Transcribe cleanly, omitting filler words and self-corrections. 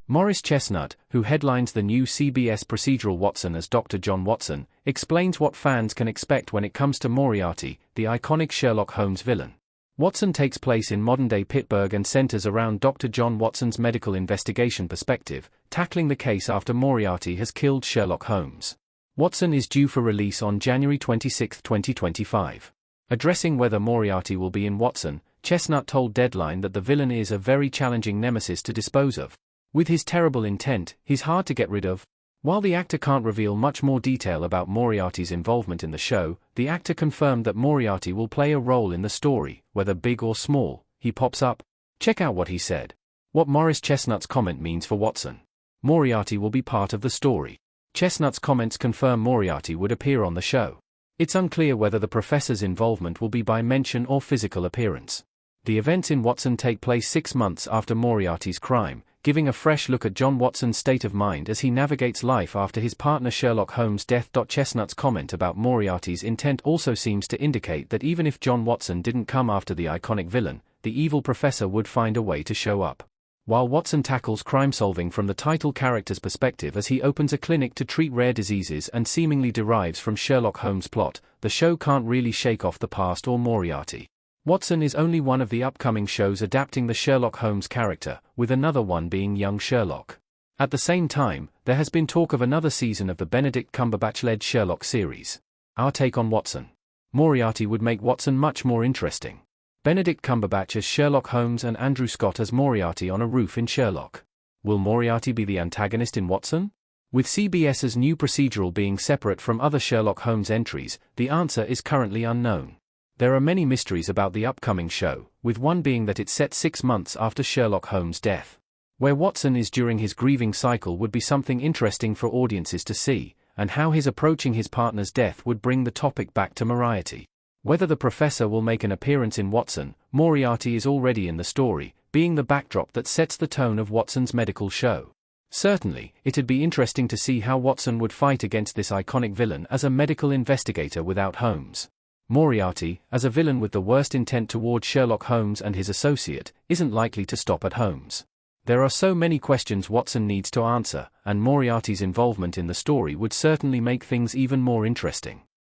Morris Chestnut, who headlines the new CBS procedural Watson as Dr. John Watson, explains what fans can expect when it comes to Moriarty, the iconic Sherlock Holmes villain. Watson takes place in modern-day Pittsburgh and centers around Dr. John Watson's medical investigation perspective, tackling the case after Moriarty has killed Sherlock Holmes. Watson is due for release on January 26, 2025. Addressing whether Moriarty will be in Watson, Chestnut told Deadline that the villain is a very challenging nemesis to dispose of. With his terrible intent, he's hard to get rid of. While the actor can't reveal much more detail about Moriarty's involvement in the show, the actor confirmed that Moriarty will play a role in the story, whether big or small. He pops up. Check out what he said. What Morris Chestnut's comment means for Watson. Moriarty will be part of the story. Chestnut's comments confirm Moriarty would appear on the show. It's unclear whether the professor's involvement will be by mention or physical appearance. The events in Watson take place 6 months after Moriarty's crime, giving a fresh look at John Watson's state of mind as he navigates life after his partner Sherlock Holmes' death. Chestnut's comment about Moriarty's intent also seems to indicate that even if John Watson didn't come after the iconic villain, the evil professor would find a way to show up. While Watson tackles crime-solving from the title character's perspective as he opens a clinic to treat rare diseases and seemingly derives from Sherlock Holmes' plot, the show can't really shake off the past or Moriarty. Watson is only one of the upcoming shows adapting the Sherlock Holmes character, with another one being young Sherlock. At the same time, there has been talk of another season of the Benedict Cumberbatch-led Sherlock series. Our take on Watson. Moriarty would make Watson much more interesting. Benedict Cumberbatch as Sherlock Holmes and Andrew Scott as Moriarty on a roof in Sherlock. Will Moriarty be the antagonist in Watson? With CBS's new procedural being separate from other Sherlock Holmes entries, the answer is currently unknown. There are many mysteries about the upcoming show, with one being that it's set 6 months after Sherlock Holmes' death. Where Watson is during his grieving cycle would be something interesting for audiences to see, and how his approaching his partner's death would bring the topic back to Moriarty. Whether the professor will make an appearance in Watson, Moriarty is already in the story, being the backdrop that sets the tone of Watson's medical show. Certainly, it'd be interesting to see how Watson would fight against this iconic villain as a medical investigator without Holmes. Moriarty, as a villain with the worst intent toward Sherlock Holmes and his associate, isn't likely to stop at Holmes. There are so many questions Watson needs to answer, and Moriarty's involvement in the story would certainly make things even more interesting.